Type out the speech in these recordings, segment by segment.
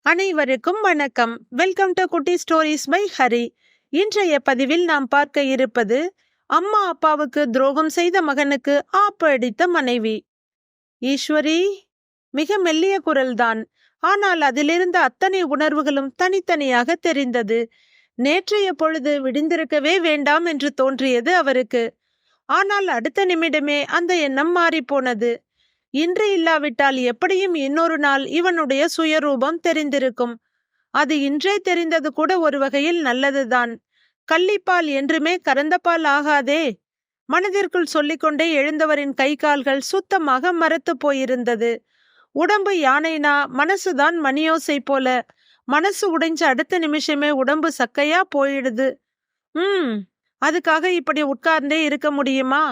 அனைவருக்கும் வணக்கம். Welcome to குட்டி ஸ்டோரிஸ் பை ஹரி. இன்றைய பதிவில் நாம் பார்க்க இருப்பது அம்மா அப்பாவுக்கு துரோகம் செய்த மகனுக்கு ஆப்பு அடித்த மனைவி. ஈஸ்வரி. மிக மெல்லிய குரல்தான். ஆனால் அதிலிருந்த அத்தனை உணர்வுகளும் தனித்தனியாக தெரிந்தது. நேற்றைய பொழுது விடிந்திருக்கவே வேண்டாம் என்று தோன்றியது அவருக்கு. ஆனால் அடுத்த நிமிடமே அந்த எண்ணம் மாறிப்போனது. இன்று இல்லாவிட்டால் எப்படியும் இன்னொரு நாள் இவனுடைய சுயரூபம் தெரிந்திருக்கும். அது இன்றே தெரிந்தது கூட ஒரு வகையில் நல்லதுதான். கள்ளிப்பால் என்றுமே கறந்தபால் ஆகாதே. மனதிற்குள் சொல்லிக்கொண்டே எழுந்தவரின் கை கால்கள் சுத்தமாக மரத்து போயிருந்தது. உடம்பு யானைனா மனசுதான் மணியோசை போல. மனசு உடைஞ்ச அடுத்த நிமிஷமே உடம்பு சக்கையா போயிடுது. அதுக்காக இப்படி உட்கார்ந்தே இருக்க முடியுமா?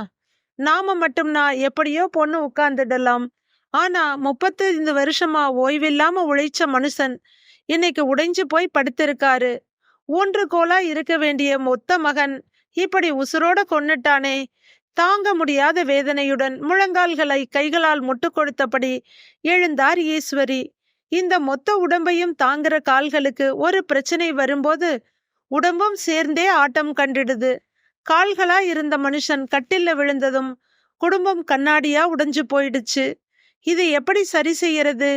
நாம மட்டும்னா எப்படியோ பொண்ணு உட்கார்ந்துடலாம். ஆனா 35 வருஷமா ஓய்வில்லாம உழைச்ச மனுஷன் இன்னைக்கு உடைஞ்சு போய் படுத்திருக்காரு. ஊன்றுகோலா இருக்க வேண்டிய மொத்த மகன் இப்படி உசுரோட கொன்னுட்டானே. தாங்க முடியாத வேதனையுடன் முழங்கால்களை கைகளால் முட்டு கொடுத்தபடி எழுந்தார் ஈஸ்வரி. இந்த மொத்த உடம்பையும் தாங்குற கால்களுக்கு ஒரு பிரச்சனை வரும்போது உடம்பும் சேர்ந்தே ஆட்டம் கண்டிடுது. கால்களா இருந்த மனுஷன் கட்டில்ல விழுந்ததும் குடும்பம் கண்ணாடியா உடைஞ்சு போயிடுச்சு. இது எப்படி சரி செய்யறது?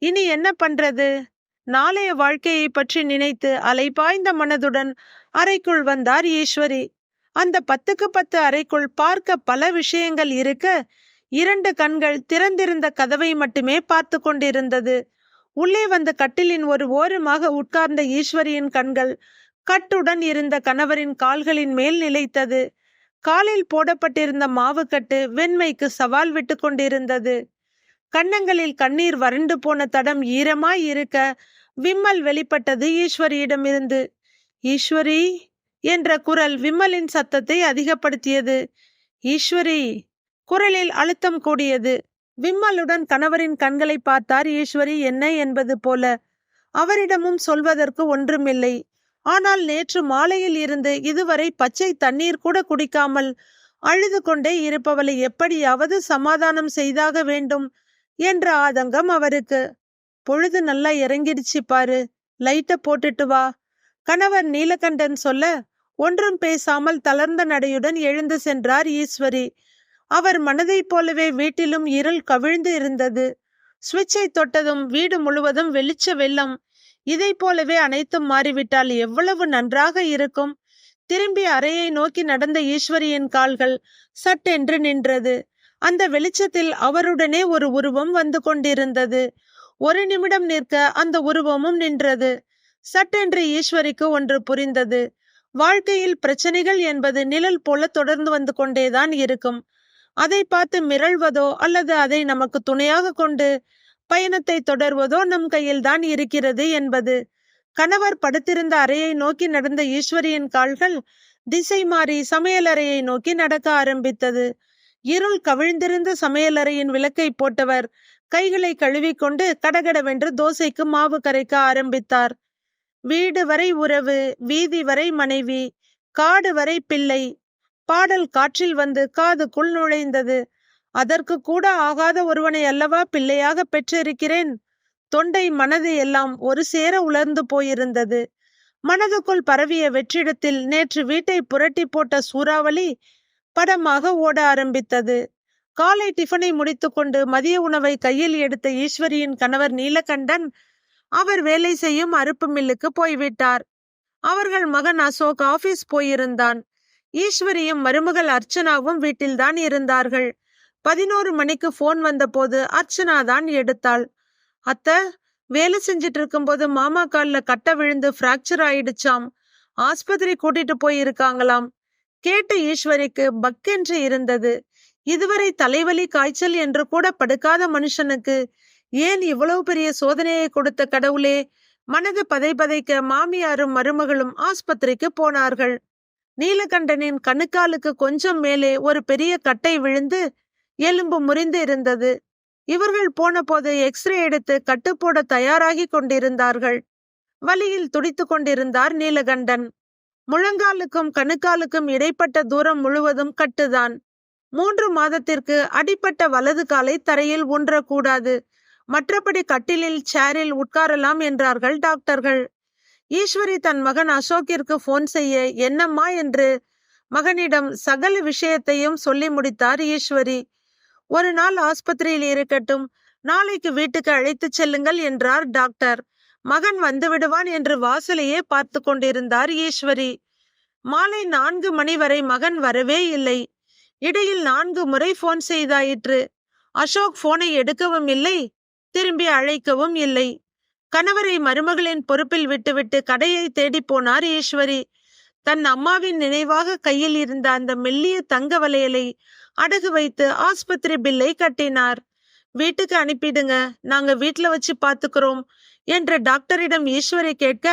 இனி என்ன பண்றது? நாளைய வாழ்க்கையை பற்றி நினைத்து அலைபாய்ந்த மனதுடன் அறைக்குள் வந்தார் ஈஸ்வரி. அந்த 10க்கு 10 அறைக்குள் பார்க்க பல விஷயங்கள் இருக்க 2 கண்கள் திறந்திருந்த கதவை மட்டுமே பார்த்து கொண்டிருந்தது. உள்ளே வந்த கட்டிலின் ஒரு ஓரமாக உட்கார்ந்த ஈஸ்வரியின் கண்கள் கட்டுடன் இருந்த கணவரின் கால்களின் மேல் நிலைத்தது. காலில் போடப்பட்டிருந்த மாவுக்கட்டு வெண்மைக்கு சவால் விட்டு கொண்டிருந்தது. கன்னங்களில் கண்ணீர் வறண்டு போன தடம் ஈரமாய் இருக்க விம்மல் வெளிப்பட்டது ஈஸ்வரியிடமிருந்து. ஈஸ்வரி என்ற குரல் விம்மலின் சத்தத்தை அதிகப்படுத்தியது. ஈஸ்வரி. குரலில் அழுத்தம் கூடியது. விம்மலுடன் கணவரின் கண்களை பார்த்தார் ஈஸ்வரி, என்ன என்பது போல. அவரிடமும் சொல்வதற்கு ஒன்றுமில்லை. ஆனால் நேற்று மாலையில் இருந்து இதுவரை பச்சை தண்ணீர் கூட குடிக்காமல் அழுது கொண்டே இருப்பவளை எப்படியாவது சமாதானம் செய்தாக வேண்டும் என்ற ஆதங்கம் அவருக்கு. பொழுது நல்லா இறங்கிடுச்சு பாரு, லைட்ட போட்டுட்டு வா, கணவர் நீலகண்டன் சொல்ல ஒன்றும் பேசாமல் தளர்ந்த நடையுடன் எழுந்து சென்றார் ஈஸ்வரி. அவர் மனதைப் போலவே வீட்டிலும் இருள் கவிழ்ந்து இருந்தது. சுவிட்சை தொட்டதும் வீடு முழுவதும் வெளிச்ச வெள்ளம். இதை போலவே அனைத்தும் மாறிவிட்டால் எவ்வளவு நன்றாக இருக்கும். திரும்பி அறையை நோக்கி நடந்த ஈஸ்வரியின் கால்கள் சட்டென்று நின்றது. அந்த வெளிச்சத்தில் அவருடனே ஒரு உருவம் வந்து கொண்டிருந்தது. ஒரு நிமிடம் நிற்க அந்த உருவமும் நின்றது. சட்டென்று ஈஸ்வரிக்கு ஒன்று புரிந்தது. வாழ்க்கையில் பிரச்சனைகள் என்பது நிழல் போல தொடர்ந்து வந்து கொண்டேதான் இருக்கும். அதை பார்த்து மிரள்வதோ அல்லது அதை நமக்கு துணையாக கொண்டு பயணத்தை தொடர்வதோ நம் கையில்தான் இருக்கிறது என்பது. கணவர் படுத்திருந்த அறையை நோக்கி நடந்த ஈஸ்வரியின் கால்கள் திசை மாறி சமையலறையை நோக்கி நடக்க ஆரம்பித்தது. இருள் கவிழ்ந்திருந்த சமையலறையின் விளக்கை போட்டவர் கைகளை கழுவிக்கொண்டு கடகடவென்று தோசைக்கு மாவு கரைக்க ஆரம்பித்தார். வீடு வரை உறவு, வீதி வரை மனைவி, காடு வரை பிள்ளை. பாடல் காற்றில் வந்து காதுக்குள் நுழைந்தது. அதற்கு கூட ஆகாத ஒருவனை அல்லவா பிள்ளையாக பெற்றிருக்கிறேன். தொண்டை மனது எல்லாம் ஒரு சேர உலர்ந்து போயிருந்தது. மனதுக்குள் பரவிய வெற்றிடத்தில் நேற்று வீட்டை புரட்டி போட்ட சூறாவளி படமாக ஓட ஆரம்பித்தது. காலை டிஃபனை முடித்துக்கொண்டு மதிய உணவை கையில் எடுத்த ஈஸ்வரியின் கணவர் நீலகண்டன் அவர் வேலை செய்யும் அறுப்பு மில்லுக்கு போய்விட்டார். அவர்கள் மகன் அசோக் ஆபீஸ் போயிருந்தான். ஈஸ்வரியும் மருமகள் அர்ச்சனாவும் வீட்டில்தான் இருந்தார்கள். 11 மணிக்கு போன் வந்த போது அர்ச்சனா தான் எடுத்தாள். அத்தை, வேலை செஞ்சிட்டு இருக்கும்போது மாமா காலில் கட்ட விழுந்து பிராக்சர் ஆயிடுச்சாம், ஆஸ்பத்திரி கூட்டிட்டு போயிருக்காங்களாம். கேட்ட ஈஸ்வரிக்கு பக்கென்று இருந்தது. இதுவரை தலைவலி காய்ச்சல் என்று கூட படுக்காத மனுஷனுக்கு ஏன் இவ்வளவு பெரிய சோதனையை கொடுத்த கடவுளே. மனது பதைக்க மாமியாரும் மருமகளும் ஆஸ்பத்திரிக்கு போனார்கள். நீலகண்டனின் கணுக்காலுக்கு கொஞ்சம் மேலே ஒரு பெரிய கட்டை விழுந்து எலும்பு முறிந்து இருந்தது. இவர்கள் போன போது எக்ஸ்ரே எடுத்து கட்டு போட தயாராகி கொண்டிருந்தார்கள். வலியில் துடித்து கொண்டிருந்தார் நீலகண்டன். முழங்காலுக்கும் கணுக்காலுக்கும் இடைப்பட்ட தூரம் முழுவதும் கட்டுதான். 3 மாதத்திற்கு அடிப்பட்ட வலது காலை தரையில் ஊன்றக்கூடாது. மற்றபடி கட்டிலில் சேரில் உட்காரலாம் என்றார்கள் டாக்டர்கள். ஈஸ்வரி தன் மகன் அசோக்கிற்கு போன் செய்ய என்னம்மா என்று மகனிடம் சகல விஷயத்தையும் சொல்லி முடித்தார் ஈஸ்வரி. ஒரு நாள் ஆஸ்பத்திரியில் இருக்கட்டும், நாளைக்கு வீட்டுக்கு அழைத்து செல்லுங்கள் என்றார் டாக்டர். மகன் வந்து விடுவான் என்று வாசலையே பார்த்து கொண்டிருந்தார் ஈஸ்வரி. மாலை 4 மணி வரை மகன் வரவே இல்லை. இடையில் 4 முறை போன் செய்தாயிற்று. அசோக் போனை எடுக்கவும் இல்லை, திரும்பி அழைக்கவும் இல்லை. கணவரை மருமகளின் பொறுப்பில் விட்டுவிட்டு கடையை தேடி போனார் ஈஸ்வரி. தன் அம்மாவின் நினைவாக கையில் இருந்த அந்த மெல்லிய தங்க வளையலை அடகு வைத்து ஆஸ்பத்திரி பில்லை கட்டினார். வீட்டுக்கு அனுப்பிடுங்க, நாங்க வீட்டுல வச்சு பாத்துக்கிறோம் என்று டாக்டரிடம் ஈஸ்வரி கேட்க,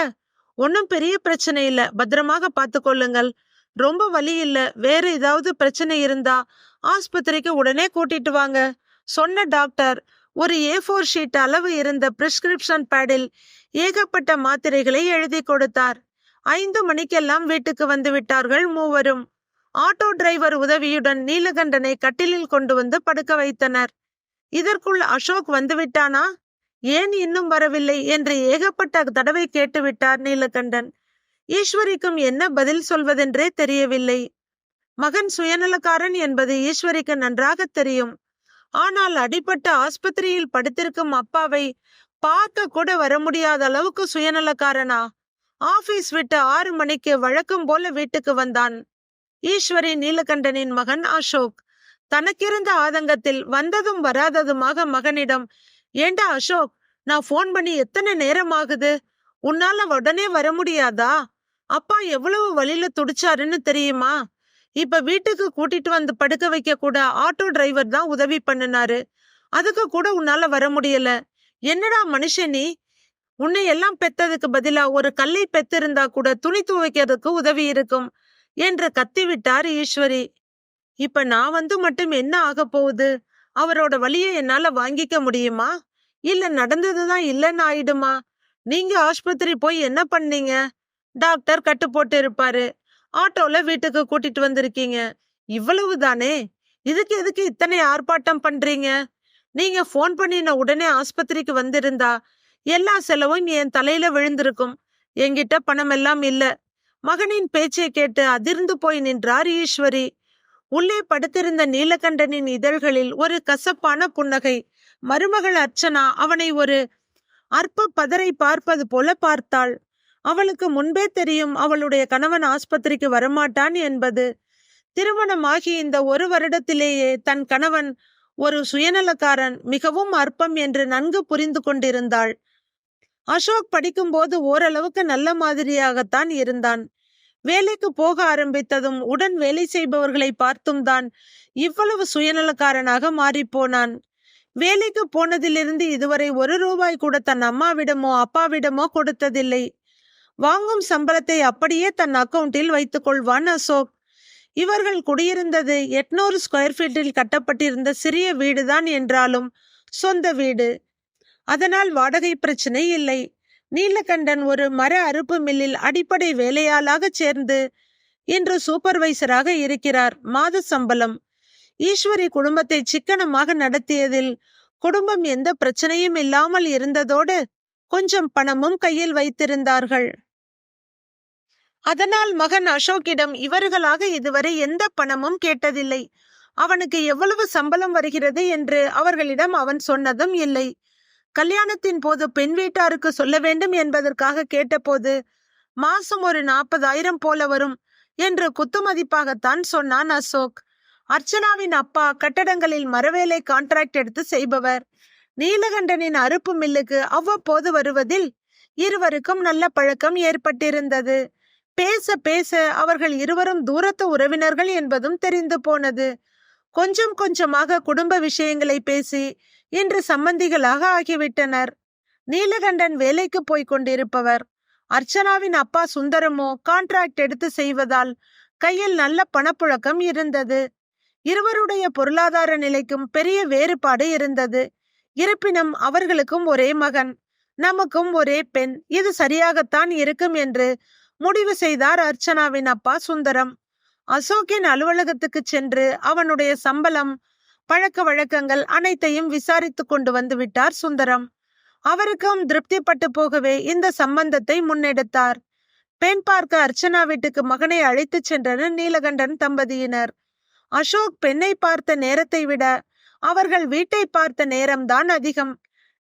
ஒன்னும் பெரிய பிரச்சனை இல்ல, பத்திரமாக பார்த்து கொள்ளுங்கள், ரொம்ப வலி இல்ல, வேற ஏதாவது பிரச்சனை இருந்தா ஆஸ்பத்திரிக்கு உடனே கூட்டிட்டு வாங்க சொன்ன டாக்டர் ஒரு A4 ஷீட் அளவு இருந்த பிரிஸ்கிரிப்ஷன் பேடில் ஏகப்பட்ட மாத்திரைகளை எழுதி கொடுத்தார். 5 மணிக்கெல்லாம் வீட்டுக்கு வந்து விட்டார்கள் மூவரும். ஆட்டோ டிரைவர் உதவியுடன் நீலகண்டனை கட்டிலில் கொண்டு வந்து படுக்க வைத்தனர். இதற்குள் அசோக் வந்துவிட்டானா, ஏன் இன்னும் வரவில்லை என்று ஏகப்பட்ட தடவை கேட்டுவிட்டார் நீலகண்டன். ஈஸ்வரிக்கும் என்ன பதில் சொல்வதென்றே தெரியவில்லை. மகன் சுயநலக்காரன் என்பது ஈஸ்வரிக்கு நன்றாக தெரியும். ஆனால் அடிபட்ட ஆஸ்பத்திரியில் படுத்திருக்கும் அப்பாவை பார்க்க கூட வர முடியாத அளவுக்கு சுயநலக்காரனா? ஆபீஸ் விட்டு 6 மணிக்கு வழக்கம் போல வீட்டுக்கு வந்தான். ஈஸ்வரி நீலகண்டனின் மகன் அசோக். தனக்கிருந்த ஆதங்கத்தில் வந்ததும் வராததுமாக மகனிடம், ஏண்டா அசோக், நான் போன் பண்ணி எத்தனை நேரம் ஆகுது, உன்னால உடனே வர முடியாதா? அப்பா எவ்வளவு வழியில துடிச்சாருன்னு தெரியுமா? இப்ப வீட்டுக்கு கூட்டிட்டு வந்து படுக்க வைக்க கூட ஆட்டோ டிரைவர் தான் உதவி பண்ணினாரு, அதுக்கு கூட உன்னால வர முடியல. என்னடா மனுஷன் நீ? உன்னை எல்லாம் பெத்ததுக்கு பதிலா ஒரு கல்லை பெத்திருந்தா கூட துணி துவைக்கிறதுக்கு உதவி இருக்கும் என்று கத்திவிட்டார் ஈஸ்வரி. இப்ப நான் வந்து மட்டும் என்ன ஆக போகுது? அவரோட வலியை என்னால வாங்கிக்க முடியுமா? இல்ல நடந்ததுதான் இல்லைன்னு ஆயிடுமா? நீங்க ஆஸ்பத்திரி போய் என்ன பண்ணீங்க? டாக்டர் கட்டு போட்டு இருப்பாரு, ஆட்டோல வீட்டுக்கு கூட்டிட்டு வந்திருக்கீங்க, இவ்வளவு தானே. இதுக்கு எதுக்கு இத்தனை ஆர்ப்பாட்டம் பண்றீங்க? நீங்க போன் பண்ணின உடனே ஆஸ்பத்திரிக்கு வந்திருந்தா எல்லா செலவும் என் தலையில விழுந்திருக்கும். என்கிட்ட பணம் எல்லாம் இல்ல. மகனின் பேச்சை கேட்டு அதிர்ந்து போய் நின்றார் ஈஸ்வரி. உள்ளே படுத்திருந்த நீலகண்டனின் இதழ்களில் ஒரு கசப்பான புன்னகை. மருமகள் அர்ச்சனா அவனை ஒரு அற்ப பதரை பார்ப்பது போல பார்த்தாள். அவளுக்கு முன்பே தெரியும் அவளுடைய கணவன் ஆஸ்பத்திரிக்கு வரமாட்டான் என்பது. திருமணமாகி இந்த 1 வருடத்திலேயே தன் கணவன் ஒரு சுயநலக்காரன், மிகவும் அற்பம் என்று நன்கு புரிந்து கொண்டிருந்தாள். அசோக் படிக்கும்போது ஓரளவுக்கு நல்ல மாதிரியாகத்தான் இருந்தான். வேலைக்கு போக ஆரம்பித்ததும் உடன் வேலை செய்பவர்களை பார்த்தும் தான் இவ்வளவு சுயநலக்காரனாக மாறிப்போனான். வேலைக்கு போனதிலிருந்து இதுவரை 1 ரூபாய் கூட தன் அம்மாவிடமோ அப்பாவிடமோ கொடுத்ததில்லை. வாங்கும் சம்பளத்தை அப்படியே தன் அக்கவுண்டில் வைத்துக் கொள்வான் அசோக். இவர்கள் குடியிருந்தது 800 ஸ்கொயர் ஃபீட்டில் கட்டப்பட்டிருந்த சிறிய வீடுதான் என்றாலும் சொந்த வீடு. அதனால் வாடகை பிரச்சனை இல்லை. நீலகண்டன் ஒரு மர அறுப்பு மில்லில் அடிப்படை வேலையாளாக சேர்ந்து இன்று சூப்பர்வைசராக இருக்கிறார். மாத சம்பளம். ஈஸ்வரி குடும்பத்தை சிக்கனமாக நடத்தியதில் குடும்பம் எந்த பிரச்சனையும் இல்லாமல் இருந்ததோடு கொஞ்சம் பணமும் கையில் வைத்திருந்தார்கள். அதனால் மகன் அசோக்கிடம் இவர்களாக இதுவரை எந்த பணமும் கேட்டதில்லை. அவனுக்கு எவ்வளவு சம்பளம் வருகிறது என்று அவர்களிடம் அவன் சொன்னதும் இல்லை. கல்யாணத்தின் போது பெண் வீட்டாருக்கு சொல்ல வேண்டும் என்பதற்காக கேட்டபோது மாசம் ஒரு 40,000 போல வரும் என்று குத்துமதிப்பாகத்தான் சொன்னான் அசோக். அர்ச்சனாவின் அப்பா கட்டடங்களில் மரவேலை கான்ட்ராக்ட் எடுத்து செய்பவர். நீலகண்டனின் அறுப்பு மில்லுக்கு அவ்வப்போது வருவதில் இருவருக்கும் நல்ல பழக்கம் ஏற்பட்டிருந்தது. பேச பேச அவர்கள் இருவரும் தூரத்து உறவினர்கள் என்பதும் தெரிந்து போனது. கொஞ்சம் கொஞ்சமாக குடும்ப விஷயங்களை பேசி இன்று சம்பந்திகளாக ஆகிவிட்டனர். நீலகண்டன் வேலைக்கு போய் கொண்டிருப்பவர். அர்ச்சனாவின் அப்பா சுந்தரமோ கான்ட்ராக்ட் எடுத்து செய்வதால் கையில் நல்ல பணப்புழக்கம் இருந்தது. இருவருடைய பொருளாதார நிலைக்கும் பெரிய வேறுபாடு இருந்தது. இருப்பினும் அவர்களுக்கும் ஒரே மகன், நமக்கும் ஒரே பெண், இது சரியாகத்தான் இருக்கும் என்று முடிவு செய்தார் அர்ச்சனாவின் அப்பா சுந்தரம். அசோக்கின் அலுவலகத்துக்கு சென்று அவனுடைய சம்பளம் பழக்க வழக்கங்கள் அனைத்தையும் விசாரித்து கொண்டு வந்து விட்டார் சுந்தரம். அவருக்கும் திருப்திப்பட்டு போகவே இந்த சம்பந்தத்தை முன்னெடுத்தார். பெண் பார்க்க அர்ச்சனா வீட்டுக்கு மகனை அழைத்துச் சென்றனர் நீலகண்டன் தம்பதியினர். அசோக் பெண்ணை பார்த்த நேரத்தை விட அவர்கள் வீட்டை பார்த்த நேரம்தான் அதிகம்.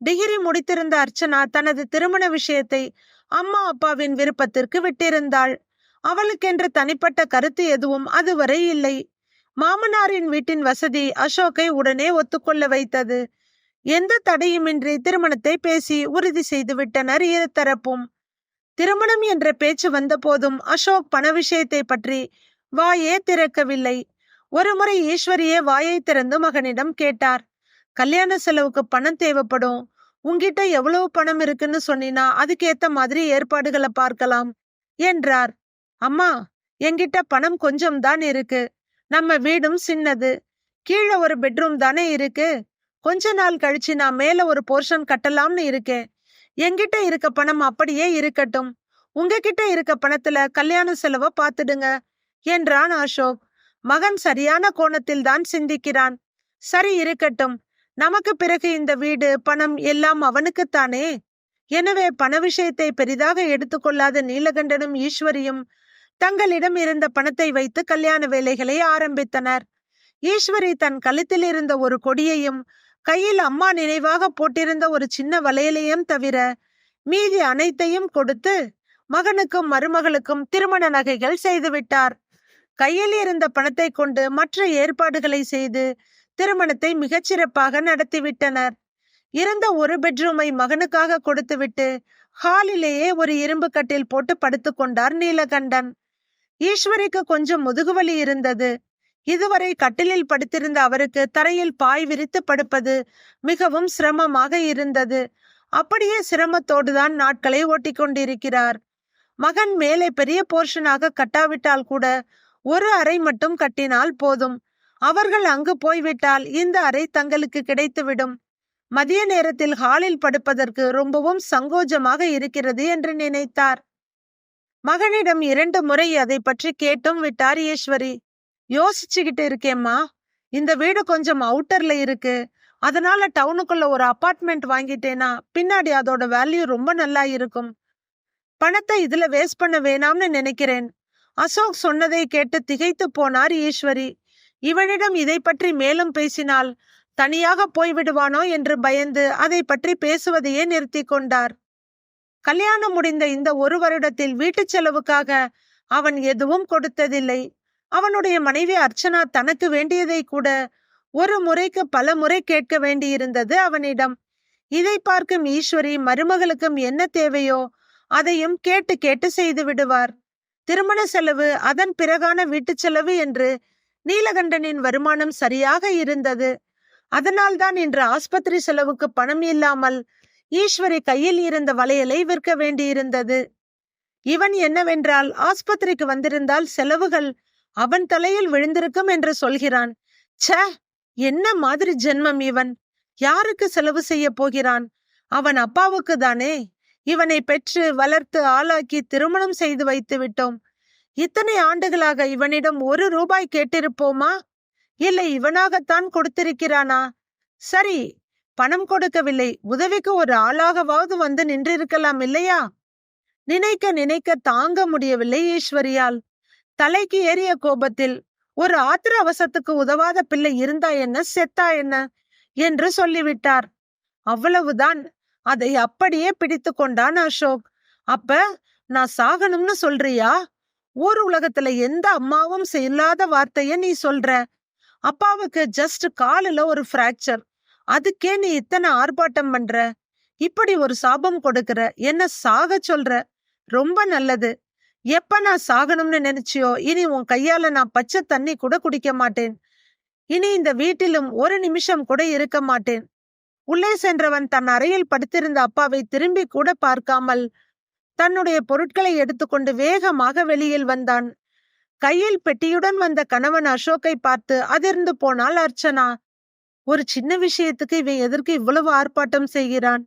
டிகிரி முடித்திருந்த அர்ச்சனா தனது திருமண விஷயத்தை அம்மா அப்பாவின் விருப்பத்திற்கு விட்டிருந்தாள். அவளுக்கென்று தனிப்பட்ட கருத்து எதுவும் அதுவரை இல்லை. மாமனாரின் வீட்டின் வசதி அசோக்கை உடனே ஒத்துக்கொள்ள வைத்தது. எந்த தடையுமின்றி திருமணத்தை பேசி உறுதி செய்து விட்டனர் இருதரப்பும். திருமணம் என்ற பேச்சு வந்த போதும் அசோக் பண விஷயத்தை பற்றி வாயே திறக்கவில்லை. ஒருமுறை ஈஸ்வரியே வாயை திறந்து மகனிடம் கேட்டார். கல்யாண செலவுக்கு பணம் தேவைப்படும், உங்கிட்ட எவ்வளவு பணம் இருக்குன்னு சொன்னீனா அதுக்கேத்த மாதிரி ஏற்பாடுகளை பார்க்கலாம் என்றார். அம்மா, என்கிட்ட பணம் கொஞ்சம் தான் இருக்கு. நம்ம வீடும் சின்னது, கீழே ஒரு பெட்ரூம் தானே இருக்கு. கொஞ்ச நாள் கழிச்சு நான் மேல ஒரு போர்ஷன் கட்டலாம்னு இருக்கேன். என்கிட்ட இருக்க பணம் அப்படியே இருக்கட்டும், உங்ககிட்ட இருக்க பணத்துல கல்யாண செலவை பார்த்துடுங்க என்றான் அசோக். மகன் சரியான கோணத்தில் தான் சிந்திக்கிறான். சரி இருக்கட்டும், நமக்கு பிறகு இந்த வீடு பணம் எல்லாம் அவனுக்குத்தானே. எனவே பண விஷயத்தை பெரிதாக எடுத்துக்கொள்ளாத நீலகண்டனும் ஈஸ்வரியும் தங்களிடம் இருந்த பணத்தை வைத்து கல்யாண வேலைகளை ஆரம்பித்தனர். ஈஸ்வரி தன் கழுத்தில் இருந்த ஒரு கொடியையும் கையில் அம்மா நினைவாக போட்டிருந்த ஒரு சின்ன வளையலையும் தவிர மீதி அனைத்தையும் கொடுத்து மகனுக்கும் மருமகளுக்கும் திருமண நகைகள் செய்துவிட்டார். கையில் இருந்த பணத்தை கொண்டு மற்ற ஏற்பாடுகளை செய்து திருமணத்தை மிகச்சிறப்பாக நடத்திவிட்டனர். இருந்த ஒரு பெட்ரூமை மகனுக்காக கொடுத்துவிட்டு ஹாலிலேயே ஒரு இரும்பு கட்டில் போட்டு படுத்து கொண்டார் நீலகண்டன். ஈஸ்வரிக்கு கொஞ்சம் முதுகுவலி இருந்தது. இதுவரை கட்டிலில் படுத்திருந்த அவருக்கு தரையில் பாய் விரித்து படுப்பது மிகவும் சிரமமாக இருந்தது. அப்படியே சிரமத்தோடுதான் நாட்களை ஓட்டி கொண்டிருக்கிறார். மகன் மேலே பெரிய போர்ஷனாக கட்டாவிட்டால் கூட ஒரு அறை மட்டும் கட்டினால் போதும். அவர்கள் அங்கு போய்விட்டால் இந்த அறை தங்களுக்கு கிடைத்துவிடும். மதிய நேரத்தில் ஹாலில் படுப்பதற்கு ரொம்பவும் சங்கோஜமாக இருக்கிறது என்று நினைத்தார். மகனிடம் 2 முறை அதை பற்றி கேட்டும் விட்டார் ஈஸ்வரி. யோசிச்சுக்கிட்டு இருக்கேம்மா, இந்த வீடு கொஞ்சம் அவுட்டர்ல இருக்கு, அதனால டவுனுக்குள்ள ஒரு அபார்ட்மெண்ட் வாங்கிட்டேனா பின்னாடி அதோட வேல்யூ ரொம்ப நல்லா இருக்கும். பணத்தை இதுல வேஸ்ட் பண்ண வேணாம்னு நினைக்கிறேன். அசோக் சொன்னதை கேட்டு திகைத்து போனார் ஈஸ்வரி. இவனிடம் இதை பற்றி மேலும் பேசினால் தனியாக போய்விடுவானோ என்று பயந்து அதை பற்றி பேசுவதையே நிறுத்தி கொண்டார். கல்யாணம் முடிந்த இந்த 1 வருடத்தில் வீட்டு செலவுக்காக அவன் எதுவும் கொடுத்ததில்லை. அவனுடைய மனைவி அர்ச்சனா தனக்கு வேண்டியதை கூட ஒரு முறைக்கு பல முறை கேட்க வேண்டியிருந்தது அவனிடம். இதை பார்க்கும் ஈஸ்வரி மருமகளுக்கும் என்ன தேவையோ அதையும் கேட்டு கேட்டு செய்து விடுவார். திருமண செலவு, அதன் பிறகான வீட்டு செலவு என்று நீலகண்டனின் வருமானம் சரியாக இருந்தது. அதனால்தான் இன்று ஆஸ்பத்திரி செலவுக்கு பணம் இல்லாமல் ஈஸ்வரி கையில் இருந்த வளையலை விற்க வேண்டியிருந்தது. இவன் என்னவென்றால் ஆஸ்பத்திரிக்கு வந்திருந்தால் செலவுகள் அவன் தலையில் விழுந்திருக்கும் என்று சொல்கிறான். ச்சே, என்ன மாதிரி ஜென்மம் இவன்! யாருக்கு செலவு செய்ய போகிறான்? அவன் அப்பாவுக்கு தானே. இவனை பெற்று வளர்த்து ஆளாக்கி திருமணம் செய்து வைத்து விட்டோம். இத்தனை ஆண்டுகளாக இவனிடம் 1 ரூபாய் கேட்டிருப்போமா? இல்லை இவனாகத்தான் கொடுத்திருக்கிறானா? சரி, பணம் கொடுக்கவில்லை, உதவிக்கு ஒரு ஆளாகவாவது வந்து நின்றிருக்கலாம் இல்லையா? நினைக்க நினைக்க தாங்க முடியவில்லை ஈஸ்வரியால். தலைக்கு ஏறிய கோபத்தில் ஒரு ஆத்திர அவசரத்துக்கு உதவாத பிள்ளை இருந்தா என்ன, செத்தா என்ன என்று சொல்லிவிட்டார். அவ்வளவுதான். அதை அப்படியே பிடித்து கொண்டான் அசோக். அப்ப நான் சாகணும்னு சொல்றியா? ஊர் உலகத்துல எந்த அம்மாவும் இல்லாத வார்த்தைய நீ சொல்ற. அப்பாவுக்கு ஜஸ்ட் காலில் ஒரு பிராக்சர், அதுக்கே நீ இத்தனை ஆர்ப்பாட்டம் பண்ற. இப்படி ஒரு சாபம் கொடுக்கிற, என்ன சாக சொல்ற? ரொம்ப நல்லது. எப்ப நான் சாகணும்னு நினைச்சியோ இனி உன் கையால நான் பச்சை தண்ணி கூட குடிக்க மாட்டேன். இனி இந்த வீட்டிலும் ஒரு நிமிஷம் கூட இருக்க மாட்டேன். உள்ளே சென்றவன் தன் அறையில் படுத்திருந்த அப்பாவை திரும்பி கூட பார்க்காமல் தன்னுடைய பொருட்களை எடுத்துக்கொண்டு வேகமாக வெளியில் வந்தான். கையில் பெட்டியுடன் வந்த கணவன் அசோக்கை பார்த்து அதிர்ந்து போனாள் அர்ச்சனா. ஒரு சின்ன விஷயத்துக்கு இவன் எதற்கு இவ்வளவு ஆர்ப்பாட்டம் செய்கிறான்?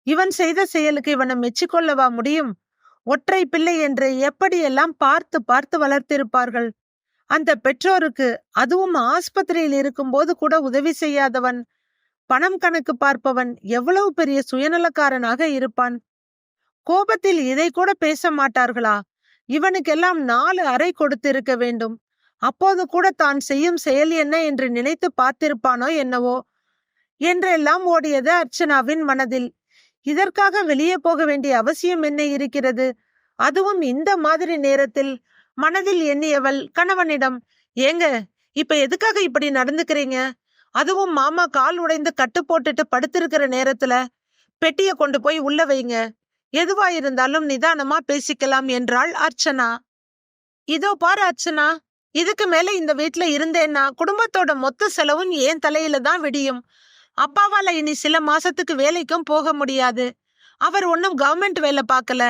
இவன் செய்த செயலுக்கு இவனை மெச்சிக்கொள்ளவா முடியும்? ஒற்றை பிள்ளை என்று எப்படியெல்லாம் பார்த்து பார்த்து வளர்த்திருப்பார்கள். அந்த பெற்றோருக்கு, அதுவும் ஆஸ்பத்திரியில் இருக்கும்போது கூட உதவி செய்யாதவன், பணம் கணக்கு பார்ப்பவன் எவ்வளவு பெரிய சுயநலக்காரனாக இருப்பான். கோபத்தில் இதை கூட பேச மாட்டார்களா? இவனுக்கெல்லாம் 4 அறை கொடுத்து இருக்க வேண்டும். அப்போது கூட தான் செய்யும் செயல் என்ன என்று நினைத்து பார்த்திருப்பானோ என்னவோ என்றெல்லாம் ஓடியது அர்ச்சனாவின் மனதில். இதற்காக வெளியே போக வேண்டிய அவசியம் என்ன இருக்கிறது? அதுவும் இந்த மாதிரி நேரத்தில். மனதில் எண்ணியவள் கணவனிடம், ஏங்க, இப்ப எதுக்காக இப்படி நடந்துக்கிறீங்க? அதுவும் மாமா கால் உடைந்து கட்டு போட்டுட்டு படுத்திருக்கிற நேரத்துல பெட்டிய கொண்டு போய் உள்ள வைங்க. எதுவா இருந்தாலும் நிதானமா பேசிக்கலாம் என்றாள் அர்ச்சனா. இதோ பாரு அர்ச்சனா, இதுக்கு மேல இந்த வீட்டுல இருந்தேன்னா குடும்பத்தோட மொத்த செலவும் ஏன் தலையில தான் விடியும். அப்பாவால இனி சில மாசத்துக்கு வேலைக்கும் போக முடியாது. அவர் ஒன்னும் கவர்மெண்ட் வேலை பார்க்கல.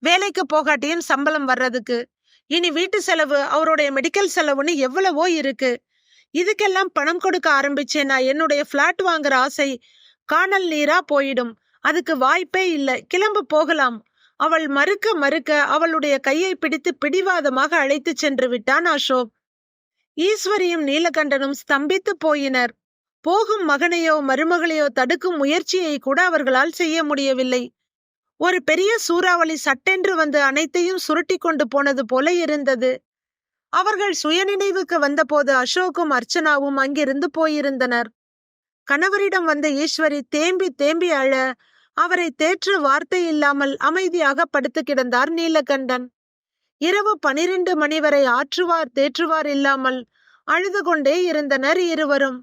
வேலைக்கு போகாட்டியும் சம்பளம் வர்றதுக்கு. இனி வீட்டு செலவு, அவருடைய மெடிக்கல் செலவுன்னு எவ்வளவோ இருக்கு. இதுக்கெல்லாம் பணம் கொடுக்க ஆரம்பிச்சேன்னா என்னுடைய பிளாட் வாங்குற ஆசை காணல் நீரா போயிடும். அதுக்கு வாய்ப்பே இல்லை. கிளம்பு, போகலாம். அவள் மறுக்க மறுக்க அவளுடைய கையை பிடித்து பிடிவாதமாக அழைத்து சென்று விட்டான் அசோக். ஈஸ்வரியும் நீலகண்டனும் ஸ்தம்பித்து போயினர். போகும் மகனையோ மருமகளையோ தடுக்கும் முயற்சியை கூட அவர்களால் செய்ய முடியவில்லை. ஒரு பெரிய சூறாவளி சட்டென்று வந்து அனைத்தையும் சுருட்டி கொண்டு போனது போல இருந்தது. அவர்கள் சுயநினைவுக்கு வந்தபோது அசோக்கும் அர்ச்சனாவும் அங்கிருந்து போயிருந்தனர். கணவரிடம் வந்த ஈஸ்வரி தேம்பி தேம்பி அழ, அவரை தேற்று வார்த்தை இல்லாமல் அமைதியாக படுத்து கிடந்தார் நீலகண்டன். இரவு 12 மணி வரை ஆற்றுவார் தேற்றுவார் இல்லாமல் அழுது கொண்டே இருந்தனர் இருவரும்.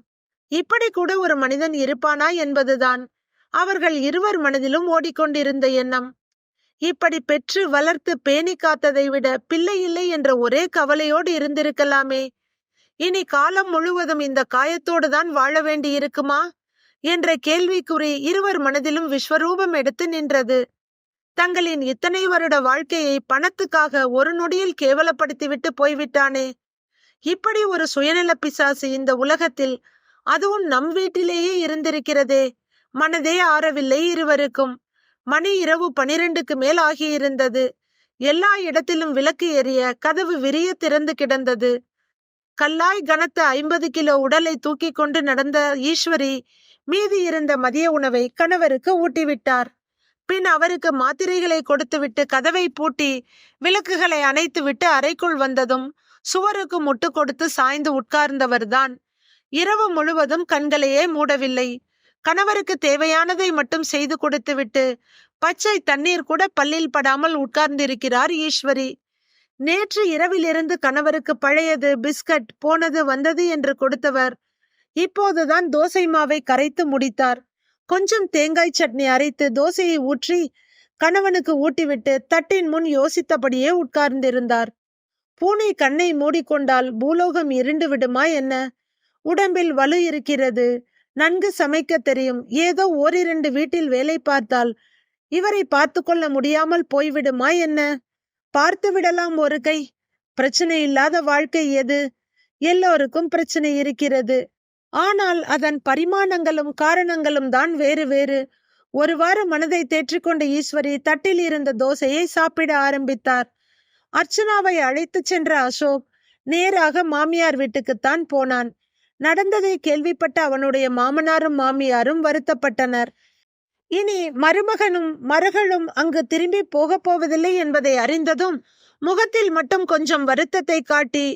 இப்படி கூட ஒரு மனிதன் இருப்பானா என்பதுதான் அவர்கள் இருவர் மனதிலும் ஓடிக்கொண்டிருந்த எண்ணம். இப்படி பெற்று வளர்த்து பேணி காத்ததை விட பிள்ளை இல்லை என்ற ஒரே கவலையோடு இருந்திருக்கலாமே. இனி காலம் முழுவதும் இந்த காயத்தோடு தான் வாழ வேண்டி இருக்குமா என்ற கேள்விக்குறி இருவர் மனதிலும் விஸ்வரூபம் எடுத்து நின்றது. தங்களின் இத்தனை வருட வாழ்க்கையை பணத்துக்காக ஒரு நொடியில் கேவலப்படுத்திவிட்டு போய்விட்டானே. இப்படி ஒரு சுயநல பிசாசு இந்த உலகத்தில், அதுவும் நம் வீட்டிலேயே இருந்திருக்கிறதே. மனதே ஆறவில்லை இருவருக்கும். மணி இரவு 12க்கு மேல் ஆகியிருந்தது. எல்லா இடத்திலும் விளக்கு எரிய, கதவு விரிய திறந்து கிடந்தது. கல்லாய் கனத்த 50 கிலோ உடலை தூக்கி கொண்டு நடந்த ஈஸ்வரி மீதி இருந்த மதிய உணவை கணவருக்கு ஊட்டிவிட்டார். பின் அவருக்கு மாத்திரைகளை கொடுத்துவிட்டு கதவை பூட்டி விளக்குகளை அணைத்து விட்டு அறைக்குள் வந்ததும் சுவருக்கு முட்டு கொடுத்து சாய்ந்து உட்கார்ந்தவர்தான். இரவு முழுவதும் கண்களையே மூடவில்லை. கணவருக்கு தேவையானதை மட்டும் செய்து கொடுத்துவிட்டு பச்சை தண்ணீர் கூட பல்லில் படாமல் உட்கார்ந்திருக்கிறார் ஈஸ்வரி. நேற்று இரவிலிருந்து கணவருக்கு பழையது, பிஸ்கட், போனது வந்தது என்று கொடுத்தவர் இப்போதுதான் தோசை மாவை கரைத்து முடித்தார். கொஞ்சம் தேங்காய் சட்னி அரைத்து தோசையை ஊற்றி கணவனுக்கு ஊட்டிவிட்டு தட்டின் முன் யோசித்தபடியே உட்கார்ந்திருந்தார். பூனை கண்ணை மூடிக்கொண்டால் பூலோகம் இருண்டு விடுமா என்ன? உடம்பில் வலு இருக்கிறது. நன்கு சமைக்க தெரியும். ஏதோ ஓரிரண்டு வீட்டில் வேலை பார்த்தால் இவரை பார்த்து கொள்ள முடியாமல் போய்விடுமா என்ன? பார்த்து விடலாம் ஒரு கை. பிரச்சனை இல்லாத வாழ்க்கை எது? எல்லோருக்கும் பிரச்சனை இருக்கிறது. ஆனால் அதன் பரிமாணங்களும் காரணங்களும் தான் வேறு வேறு. ஒரு வாரம் மனதை தேற்றிக்கொண்ட ஈஸ்வரி தட்டில் இருந்த தோசையை சாப்பிட ஆரம்பித்தார். அர்ச்சனாவை அழைத்து சென்ற அசோக் நேராக மாமியார் வீட்டுக்குத்தான் போனான். நடந்ததை கேள்விப்பட்ட அவனுடைய மாமனாரும் மாமியாரும் வருத்தப்பட்டனர். இனி மருமகனும் மருகளும் அங்கு திரும்பி போக போவதில்லை என்பதை அறிந்ததும் முகத்தில் மட்டும் கொஞ்சம் வருத்தத்தை காட்டி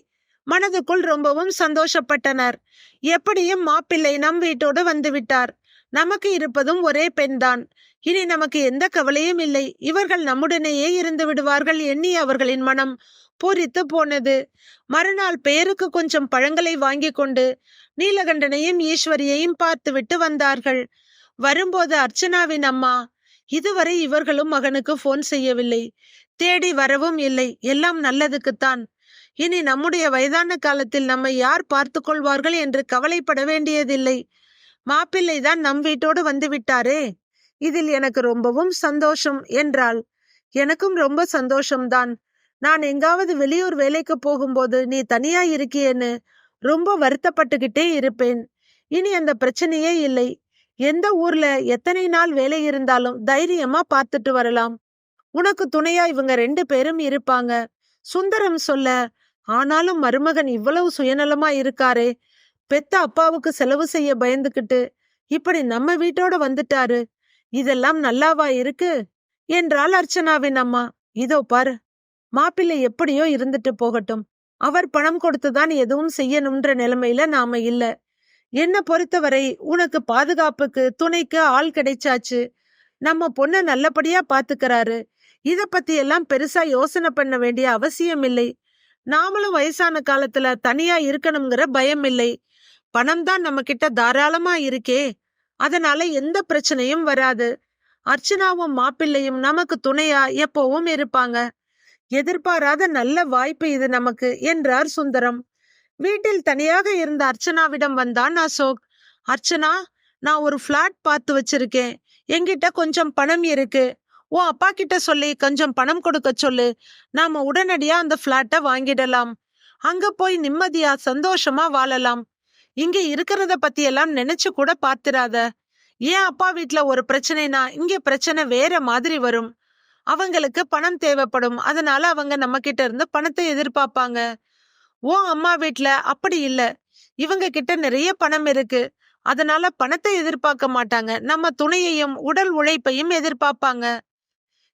மனதுக்குள் ரொம்பவும் சந்தோஷப்பட்டனர். எப்படியும் மாப்பிள்ளை நம் வீட்டோடு வந்துவிட்டார். நமக்கு இருப்பதும் ஒரே பெண்தான். இனி நமக்கு எந்த கவலையும் இல்லை. இவர்கள் நம்முடனேயே இருந்து விடுவார்கள் எண்ணி அவர்களின் மனம் பூரித்து போனது. மறுநாள் பெயருக்கு கொஞ்சம் பழங்களை வாங்கி கொண்டு நீலகண்டனையும் ஈஸ்வரியையும் பார்த்துவிட்டு வந்தார்கள். வரும்போது அர்ச்சனாவின் அம்மா, இதுவரை இவர்களும் மகனுக்கு போன் செய்யவில்லை, தேடி வரவும் இல்லை. எல்லாம் நல்லதுக்குத்தான். இனி நம்முடைய வயதான காலத்தில் நம்மை யார் பார்த்து கொள்வார்கள் என்று கவலைப்பட வேண்டியதில்லை. மாப்பிள்ளை தான் நம் வீட்டோடு வந்து விட்டாரே, இதில் எனக்கு ரொம்பவும் சந்தோஷம் என்றாள். எனக்கும் ரொம்ப சந்தோஷம்தான். நான் எங்காவது வெளியூர் வேலைக்கு போகும்போது நீ தனியா இருக்கியேன்னு ரொம்ப வருத்தப்பட்டுக்கிட்டே இருப்பேன். இனி அந்த பிரச்சனையே இல்லை. எந்த ஊர்ல எத்தனை நாள் வேலை இருந்தாலும் தைரியமா பார்த்துட்டு வரலாம். உனக்கு துணையா இவங்க 2 பேரும் இருப்பாங்க. சுந்தரம் சொல்ல ஆனாலும் மருமகன் இவ்வளவு சுயநலமா இருக்காரே, பெத்த அப்பாவுக்கு செலவு செய்ய பயந்துகிட்டு இப்படி நம்ம வீட்டோட வந்துட்டாரு. இதெல்லாம் நல்லாவா இருக்கு என்றாள் அர்ச்சனாவின் அம்மா. இதோ பாரு, மாப்பிள்ளை எப்படியோ இருந்துட்டு போகட்டும். அவர் பணம் கொடுத்துதான் எதுவும் செய்யணும்ன்ற நிலைமையில நாம இல்ல. என்ன பொறுத்தவரை உனக்கு பாதுகாப்புக்கு துணைக்கு ஆள் கிடைச்சாச்சு. நம்ம பொண்ண நல்லபடியா பாத்துக்கிறாரு. இத பத்தி எல்லாம் பெருசா யோசனை பண்ண வேண்டிய அவசியம் இல்லை. நாமளும் வயசான காலத்துல தனியா இருக்கணுங்கிற பயம் இல்லை. பணம் தான் நம்ம கிட்ட தாராளமா இருக்கே, அதனால எந்த பிரச்சனையும் வராது. அர்ச்சனாவும் மாப்பிள்ளையும் நமக்கு துணையா எப்பவும் இருப்பாங்க. எதிர்பாராத நல்ல வாய்ப்பு இது நமக்கு என்றார் சுந்தரம். வீட்டில் தனியாக இருந்த அர்ச்சனாவிடம் வந்தான் அசோக். அர்ச்சனா, நான் ஒரு பிளாட் பார்த்து வச்சிருக்கேன். என்கிட்ட கொஞ்சம் பணம் இருக்கு. உன் அப்பா கிட்ட சொல்லி கொஞ்சம் பணம் கொடுக்க சொல்லு. நாம உடனடியா அந்த பிளாட்டை வாங்கிடலாம். அங்க போய் நிம்மதியா சந்தோஷமா வாழலாம். இங்க இருக்கிறத பத்தி எல்லாம் நினைச்சு கூட பார்த்திராத. ஏன் அப்பா வீட்டுல ஒரு பிரச்சனைனா இங்க பிரச்சனை வேற மாதிரி வரும். அவங்களுக்கு பணம் தேவைப்படும். அதனால அவங்க நம்ம கிட்ட இருந்து பணத்தை எதிர்பார்ப்பாங்க. ஓ அம்மா வீட்டுல அப்படி இல்ல. இவங்க கிட்ட நிறைய பணம் இருக்கு. அதனால பணத்தை எதிர்பார்க்க மாட்டாங்க. நம்ம துணையையும் உடல் உழைப்பையும் எதிர்பார்ப்பாங்க.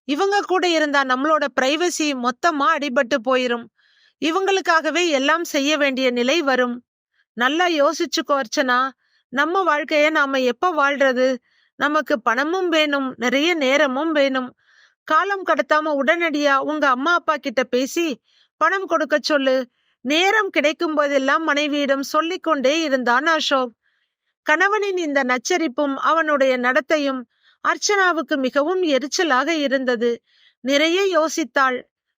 இவங்க கூட இருந்தா நம்மளோட பிரைவசி மொத்தமா அடிபட்டு போயிரும். இவங்களுக்காகவே எல்லாம் செய்ய வேண்டிய நிலை வரும். நல்லா யோசிச்சுக்கோ அர்ச்சனா. நம்ம வாழ்க்கைய நாம எப்ப வாழ்றது? நமக்கு பணமும் வேணும், நிறைய நேரமும் வேணும். காலம் கடத்தாம உடனடியா உங்க அம்மா அப்பா கிட்ட பேசி பணம் கொடுக்க சொல்லு. நேரம் கிடைக்கும் போதெல்லாம் மனைவியிடம் சொல்லிக்கொண்டே இருந்தான் அசோக். கணவனின் இந்த நச்சரிப்பும் அவனுடைய நடத்தையும் அர்ச்சனாவுக்கு மிகவும் எரிச்சலாக இருந்தது. நிறைய யோசித்தாள்.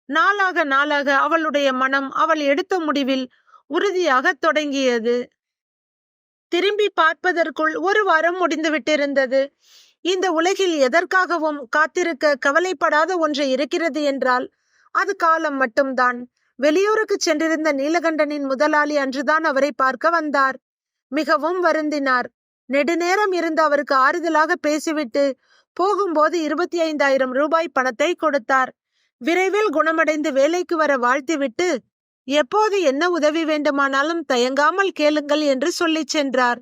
நாளாக நாளாக அவளுடைய மனம் அவள் எடுத்த முடிவில் உறுதியாக தொடங்கியது. திரும்பி பார்ப்பதற்குள் ஒரு வாரம் முடிந்து விட்டிருந்தது. இந்த உலகில் எதற்காகவும் காத்திருக்க கவலைப்படாத ஒன்று இருக்கிறது என்றால் அது காலம் மட்டும்தான். வெளியூருக்கு சென்றிருந்த நீலகண்டனின் முதலாளி அன்றுதான் அவரை பார்க்க வந்தார். மிகவும் வருந்தினார். நெடுநேரம் இருந்து அவருக்கு ஆறுதலாக பேசிவிட்டு போகும்போது 25,000 ரூபாய் பணத்தை கொடுத்தார். விரைவில் குணமடைந்து வேலைக்கு வர வாழ்த்திவிட்டு எப்போது என்ன உதவி வேண்டுமானாலும் தயங்காமல் கேளுங்கள் என்று சொல்லி சென்றார்.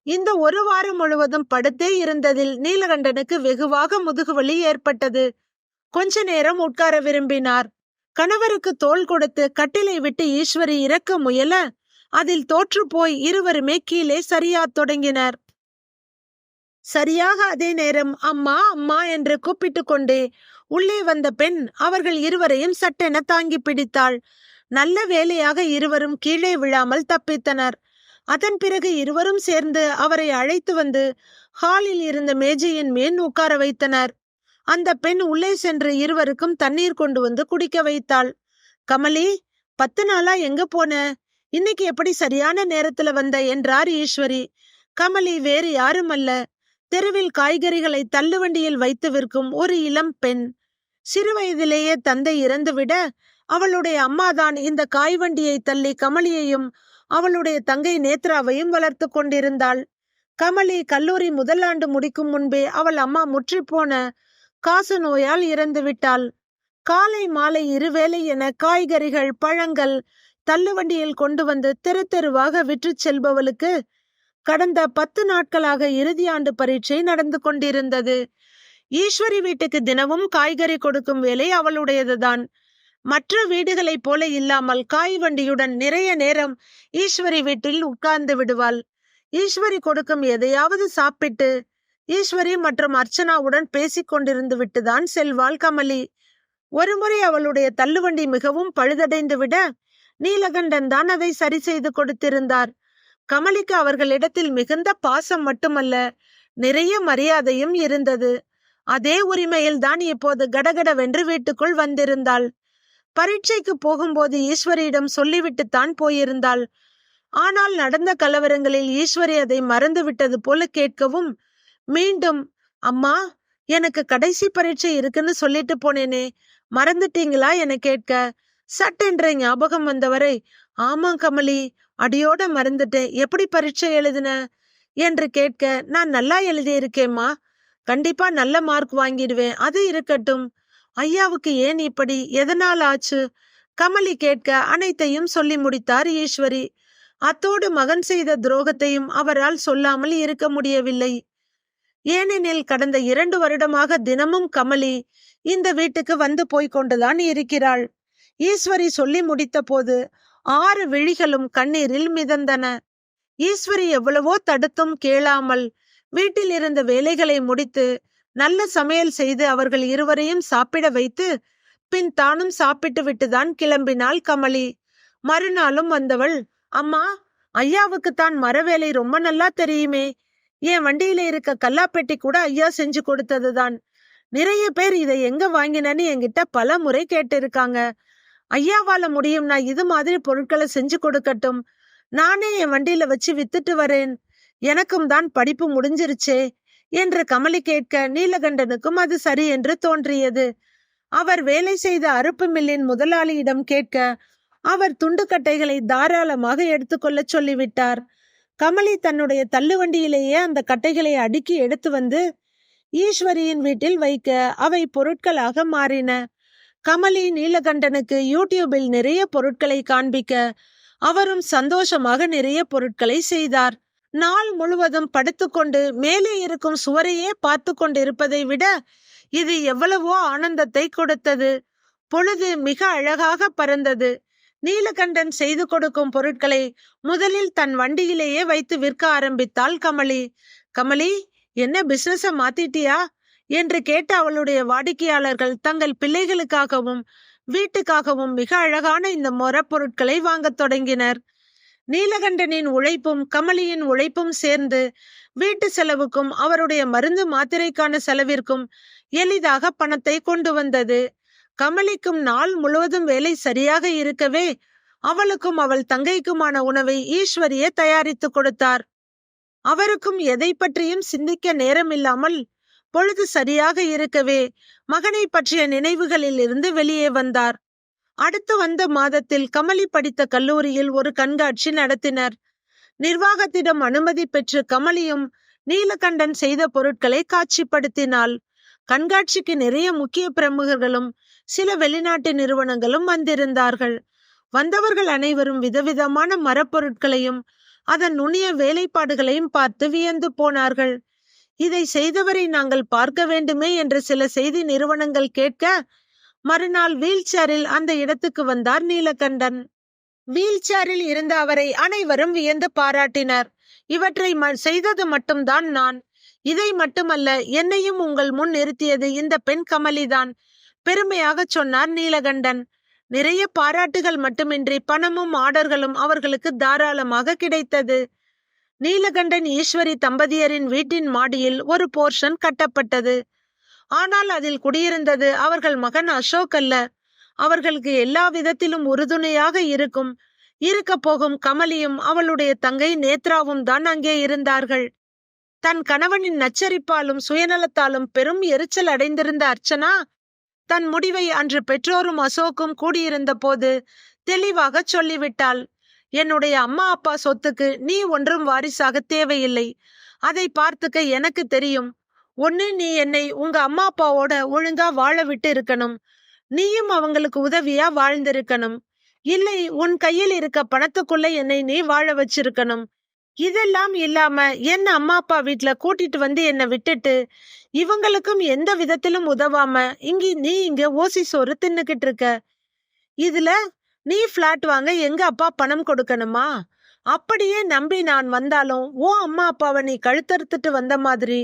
இந்த ஒரு வாரம் முழுவதும் படுத்தே இருந்ததில் நீலகண்டனுக்கு வெகுவாக முதுகுவலி ஏற்பட்டது. கொஞ்ச நேரம் உட்கார விரும்பினார். கணவருக்கு தோள் கொடுத்து கட்டிலை விட்டு ஈஸ்வரி இறக்க முயல அதில் தோற்று போய் இருவருமே கீழே சரியா தொடங்கினர். சரியாக அதே நேரம் அம்மா அம்மா என்று கூப்பிட்டு கொண்டே உள்ளே வந்த பெண் அவர்கள் இருவரையும் சட்டென தாங்கி பிடித்தாள். நல்ல வேலையாக இருவரும் கீழே விழாமல் தப்பித்தனர். அதன் பிறகு இருவரும் சேர்ந்து அவரை அழைத்து வந்து ஹாலில் இருந்த மேஜையின் மேல் உட்கார வைத்தனர். அந்த பெண் உள்ளே சென்று இருவருக்கும் தண்ணீர் கொண்டு வந்து குடிக்க வைத்தாள். கமலி, 10 நாளா எங்க போன? இன்னைக்கு எப்படி சரியான நேரத்துல வந்த என்றார் ஈஸ்வரி. கமலி வேறு யாரும் அல்ல, தெருவில் காய்கறிகளை தள்ளுவண்டியில் வைத்து விற்கும் ஒரு இளம் பெண். சிறுவயதிலேயே தந்தை இறந்துவிட அவளுடைய அம்மாதான் இந்த காய்வண்டியை தள்ளி கமலியையும் அவளுடைய தங்கை நேத்ராவையும் வளர்த்து கொண்டிருந்தாள். கமலி கல்லூரி முதல் ஆண்டு முடிக்கும் முன்பே அவள் அம்மா முற்றிப்போன காச நோயால் இறந்து விட்டாள். காலை மாலை இருவேளை என காய்கறிகள் பழங்கள் தள்ளுவண்டியில் கொண்டு வந்து தெரு தெருவாக விற்று செல்பவளுக்கு கடந்த 10 நாட்களாக இறுதி ஆண்டு பரீட்சை நடந்து கொண்டிருந்தது. ஈஸ்வரி வீட்டுக்கு தினமும் காய்கறி கொடுக்கும் வேலை அவளுடையதுதான். மற்ற வீடுகளைப் போல இல்லாமல் காய் வண்டியுடன் நிறைய நேரம் ஈஸ்வரி வீட்டில் உட்கார்ந்து விடுவாள். ஈஸ்வரி கொடுக்கும் எதையாவது சாப்பிட்டு ஈஸ்வரி மற்றும் அர்ச்சனாவுடன் பேசிக் கொண்டிருந்து விட்டுதான் செல்வாள் கமலி. ஒருமுறை அவளுடைய தள்ளுவண்டி மிகவும் பழுதடைந்து விட நீலகண்டன் தான் அதை சரி செய்து கொடுத்திருந்தார். கமலிக்கு அவர்களிடத்தில் மிகுந்த பாசம் மட்டுமல்ல, நிறைய மரியாதையும் இருந்தது. அதே உரிமையில் தான் இப்போது கடகடவென்று வீட்டுக்குள் வந்திருந்தாள். பரீட்சைக்கு போகும்போது ஈஸ்வரியிடம் சொல்லிவிட்டுத்தான் போயிருந்தாள். ஆனால் நடந்த கலவரங்களில் ஈஸ்வரி அதை மறந்து விட்டது போல கேட்கவும், மீண்டும் அம்மா, எனக்கு கடைசி பரீட்சை இருக்குன்னு சொல்லிட்டு போனேனே, மறந்துட்டீங்களா என கேட்க சட்டென்ற ஞாபகம் வந்தவரை, ஆமா கமலி, அடியோட மறந்துட்டேன். எப்படி பரீட்சை எழுதுன என்று கேட்க, நான் நல்லா எழுதியிருக்கேம்மா, கண்டிப்பா நல்ல மார்க் வாங்கிடுவேன். அது இருக்கட்டும், ஐயாவுக்கு ஏன் இப்படி, எதனால் ஆச்சு? கமலி கேட்க அனைத்தையும் சொல்லி முடித்தார் ஈஸ்வரி. அத்தோடு மகன் செய்த துரோகத்தையும் அவரால் சொல்லாமல் இருக்க முடியவில்லை. ஏனெனில் கடந்த 2 வருடமாக தினமும் கமலி இந்த வீட்டுக்கு வந்து போய்கொண்டுதான் இருக்கிறாள். ஈஸ்வரி சொல்லி முடித்த போது 6 விழிகளும் கண்ணீரில் மிதந்தன. ஈஸ்வரி எவ்வளவோ தடுத்தும் கேளாமல் வீட்டில் இருந்த வேலைகளை முடித்து நல்ல சமையல் செய்து அவர்கள் இருவரையும் சாப்பிட வைத்து பின் தானும் சாப்பிட்டு விட்டுதான் கிளம்பினாள் கமலி. மறுநாளும் வந்தவள், அம்மா, ஐயாவுக்கு தான் மரவேலை ரொம்ப நல்லா தெரியுமே. என் வண்டியில இருக்க கல்லாப்பெட்டி கூட ஐயா செஞ்சு கொடுத்ததுதான். நிறைய பேர் இதை எங்க வாங்கினன்னு என்கிட்ட பல முறை கேட்டு இருக்காங்க. ஐயாவால முடியும்னா இது மாதிரி பொருட்களை செஞ்சு கொடுக்கட்டும். நானே என் வண்டியில வச்சு வித்துட்டு வரேன். எனக்கும் தான் படிப்பு முடிஞ்சிருச்சே என்று கமலி கேட்க நீலகண்டனுக்கும் அது சரி என்று தோன்றியது. அவர் வேலை செய்த அறுப்பு மில்லின் முதலாளியிடம் கேட்க அவர் துண்டுக்கட்டைகளை தாராளமாக எடுத்துக்கொள்ள சொல்லிவிட்டார். கமலி தன்னுடைய தள்ளுவண்டியிலேயே அந்த கட்டைகளை அடுக்கி எடுத்து வந்து ஈஸ்வரியின் வீட்டில் வைக்க அவை பொருட்களாக மாறின. கமலி நீலகண்டனுக்கு யூடியூபில் நிறைய பொருட்களை காண்பிக்க அவரும் சந்தோஷமாக நிறைய பொருட்களை செய்தார். நாள் முழுவதும் படுத்துக்கொண்டு மேலே இருக்கும் சுவரையே பார்த்து கொண்டிருப்பதை விட இது எவ்வளவோ ஆனந்தத்தை கொடுத்தது. பொழுது மிக அழகாக பறந்தது. நீலகண்டன் செய்து கொடுக்கும் பொருட்களை முதலில் தன் வண்டியிலேயே வைத்து விற்க ஆரம்பித்தாள் கமலி. கமலி, என்ன பிசினஸ மாத்திட்டியா என்று கேட்ட அவளுடைய வாடிக்கையாளர்கள் தங்கள் பிள்ளைகளுக்காகவும் வீட்டுக்காகவும் மிக அழகான இந்த மரப்பொருட்களை வாங்கத் தொடங்கினர். நீலகண்டனின் உழைப்பும் கமலியின் உழைப்பும் சேர்ந்து வீட்டு செலவுக்கும் அவருடைய மருந்து மாத்திரைக்கான செலவிற்கும் எளிதாக பணத்தை கொண்டு வந்தது. கமலிக்கும் நாள் முழுவதும் வேலை சரியாக இருக்கவே அவளுக்கும் அவள் தங்கைக்குமான உணவை ஈஸ்வரியே தயாரித்து கொடுத்தார். அவருக்கும் எதை பற்றியும் சிந்திக்க நேரமில்லாமல் பொழுது சரியாக இருக்கவே மகனை பற்றிய நினைவுகளில் இருந்து வெளியே வந்தார். அடுத்து வந்த மாதத்தில் கமலி படித்த கல்லூரியில் ஒரு கண்காட்சி நடத்தினர். நிர்வாகத்திடம் அனுமதி பெற்று கமலியும் நீலகண்டன் செய்த பொருட்களை காட்சிப்படுத்தினாள். கண்காட்சிக்கு நிறைய முக்கிய பிரமுகர்களும் சில வெளிநாட்டு நிறுவனங்களும் வந்திருந்தார்கள். வந்தவர்கள் அனைவரும் விதவிதமான மரப்பொருட்களையும் அதன் நுண்ணிய வேலைப்பாடுகளையும் பார்த்து வியந்து போனார்கள். இதை செய்தவரை நாங்கள் பார்க்க வேண்டுமே என்று சில செய்தி நிறுவனங்கள் கேட்க மறுநாள் வீல் சேரில் அந்த இடத்துக்கு வந்தார் நீலகண்டன். வீல் சேரில் இருந்த அவரை அனைவரும் வியந்து பாராட்டினர். இவற்றை செய்தது மட்டும்தான் நான். இதை மட்டுமல்ல, என்னையும் உங்கள் முன் நிறுத்தியது இந்த பெண் கமலிதான், பெருமையாக சொன்னார் நீலகண்டன். நிறைய பாராட்டுகள் மட்டுமின்றி பணமும் ஆர்டர்களும் அவர்களுக்கு தாராளமாக கிடைத்தது. நீலகண்டன் ஈஸ்வரி தம்பதியரின் வீட்டின் மாடியில் ஒரு போர்ஷன் கட்டப்பட்டது. ஆனால் அதில் குடியிருந்தது அவர்கள் மகன் அசோக் அல்ல. அவர்களுக்கு எல்லா விதத்திலும் உறுதுணையாக இருக்க போகும் கமலியும் அவளுடைய தங்கை நேத்ராவும் தான் அங்கே இருந்தார்கள். தன் கணவனின் நச்சரிப்பாலும் சுயநலத்தாலும் பெரும் எரிச்சல் அடைந்திருந்த அர்ச்சனா தன் முடிவை அன்று பெற்றோரும் அசோக்கும் கூடியிருந்த போது தெளிவாக சொல்லிவிட்டாள். என்னுடைய அம்மா அப்பா சொத்துக்கு நீ ஒன்றும் வாரிசாக தேவையில்லை. அதை பார்த்துக்க எனக்கு தெரியும். ஒண்ணு நீ என்னை உங்க அம்மா அப்பாவோட ஒழுங்கா வாழ விட்டு இருக்கணும். நீயும் அவங்களுக்கு உதவியா வாழ்ந்திருக்கணும். இல்லை, உன் கையில் இருக்க பணத்துக்குள்ள என்னை நீ வாழ வச்சிருக்கணும். இதெல்லாம் இல்லாம என்ன அம்மா அப்பா வீட்டுல கூட்டிட்டு வந்து என்னை விட்டுட்டு இவங்களுக்கும் எந்த விதத்திலும் உதவாம இங்க ஓசி சோறு தின்னுக்கிட்டு இருக்க. இதுல நீ பிளாட் வாங்க எங்க அப்பா பணம் கொடுக்கணுமா? அப்படியே நம்பி நான் வந்தாலும் ஓ அம்மா அப்பாவை நீ கழுத்தறுத்துட்டு வந்த மாதிரி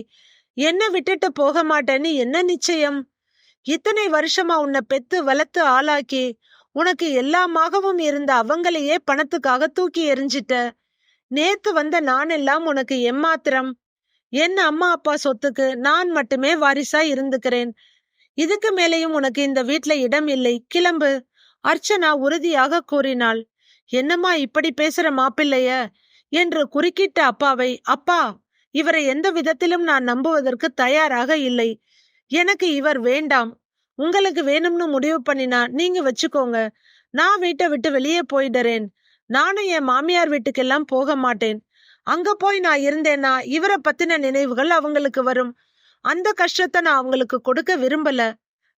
என்ன விட்டுட்டு போக மாட்டேன்னு என்ன நிச்சயம்? இத்தனை வருஷமா உன்னை பெத்து வளர்த்து ஆளாக்கி உனக்கு எல்லாமாகவும் இருந்த அவங்களையே பணத்துக்காக தூக்கி எறிஞ்சிட்ட. நேத்து வந்த நான் எல்லாம் உனக்கு எம்மாத்திரம்? என் அம்மா அப்பா சொத்துக்கு நான் மட்டுமே வாரிசா இருந்துக்கிறேன். இதுக்கு மேலேயும் உனக்கு இந்த வீட்டுல இடம் இல்லை, கிளம்பு, அர்ச்சனா உறுதியாக கூறினாள். என்னம்மா இப்படி பேசுற மாப்பிள்ளைய என்று குறுக்கிட்ட அப்பாவை, அப்பா, இவரை எந்த விதத்திலும் நான் நம்புவதற்கு தயாராக இல்லை. எனக்கு இவர் வேண்டாம். உங்களுக்கு வேணும்னு முடிவு பண்ணினா நீங்க வச்சுக்கோங்க. நான் வீட்டை விட்டு வெளியே போயிடுறேன். நானும் என் மாமியார் வீட்டுக்கெல்லாம் போக மாட்டேன். அங்க போய் நான் இருந்தேன்னா இவரை பத்தின நினைவுகள் அவங்களுக்கு வரும். அந்த கஷ்டத்தை நான் அவங்களுக்கு கொடுக்க விரும்பல.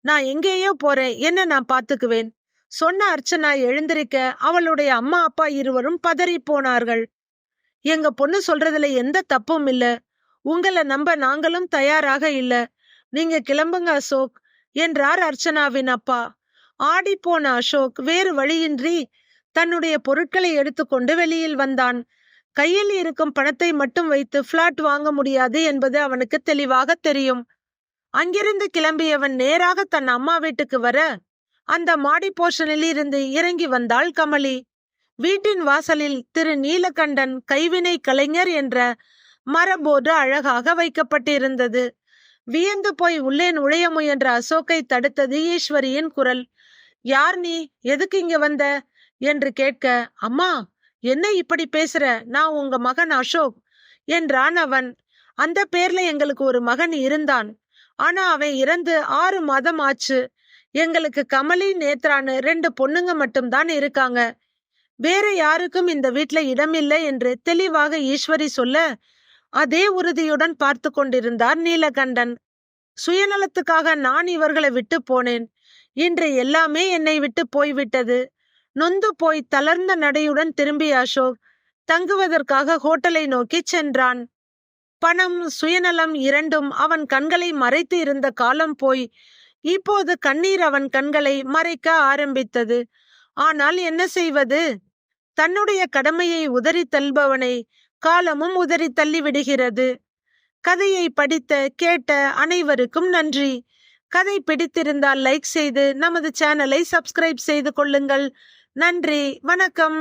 நான் எங்கேயோ போறேன், என்ன நான் பாத்துக்குவேன். சொன்ன அர்ச்சனா எழுந்திருக்க அவளுடைய அம்மா அப்பா இருவரும் பதறி போனார்கள். எங்க பொண்ணு சொல்றதுல எந்த தப்பும் இல்ல. உங்களை நம்ப நாங்களும் தயாராக இல்ல. நீங்க கிளம்புங்க அசோக் என்றார் அர்ச்சனாவின் அப்பா. ஆடிப்போன அசோக் வேறு வழியின்றி தன்னுடைய பொருட்களை எடுத்துக்கொண்டு வெளியில் வந்தான். கையில் இருக்கும் பணத்தை மட்டும் வைத்து பிளாட் வாங்க முடியாது என்பது அவனுக்கு தெளிவாக தெரியும். அங்கிருந்து கிளம்பியவன் நேராக தன் அம்மா வீட்டுக்கு வர அந்த மாடி போர்ஷனில் இருந்து இறங்கி வந்தாள் கமலி. வீட்டின் வாசலில் திரு நீலகண்டன் கைவினை கலைஞர் என்ற மரபோர்டு அழகாக வைக்கப்பட்டிருந்தது. வியந்து போய் உள்ளே நுழைய முயன்ற அசோக்கை தடுத்தது ஈஸ்வரியின் குரல். யார் நீ? எதுக்கு இங்க வந்த என்று கேட்க, அம்மா என்ன இப்படி பேசுற? நான் உங்க மகன் அசோக் என்றான் அவன். அந்த பேர்ல எங்களுக்கு ஒரு மகன் இருந்தான். ஆனா அவன் இறந்து 6 மாதம் ஆச்சு. எங்களுக்கு கமலி நேத்ரான்னு 2 பொண்ணுங்க மட்டும்தான் இருக்காங்க. வேற யாருக்கும் இந்த வீட்ல இடமில்லை என்று தெளிவாக ஈஸ்வரி சொல்ல அதே உறுதியுடன் பார்த்து கொண்டிருந்தார் நீலகண்டன். சுயநலத்துக்காக நான் இவர்களை விட்டு போனேன். இன்று எல்லாமே என்னை விட்டு போய்விட்டது. நொந்து போய் தளர்ந்த நடையுடன் திரும்பிய அசோக் தங்குவதற்காக ஹோட்டலை நோக்கி சென்றான். பணம் சுயநலம் இரண்டும் அவன் கண்களை மறைத்து இருந்த காலம் போய் இப்போது கண்ணீர் அவன் கண்களை மறைக்க ஆரம்பித்தது. ஆனால் என்ன செய்வது? தன்னுடைய கடமையை உதறி தள்ளுபவனை காலமும் உதறி தள்ளி விடுகிறது. கதையை படித்த கேட்ட அனைவருக்கும் நன்றி. கதை பிடித்திருந்தால் லைக் செய்து நமது சேனலை சப்ஸ்கிரைப் செய்து கொள்ளுங்கள். நன்றி, வணக்கம்.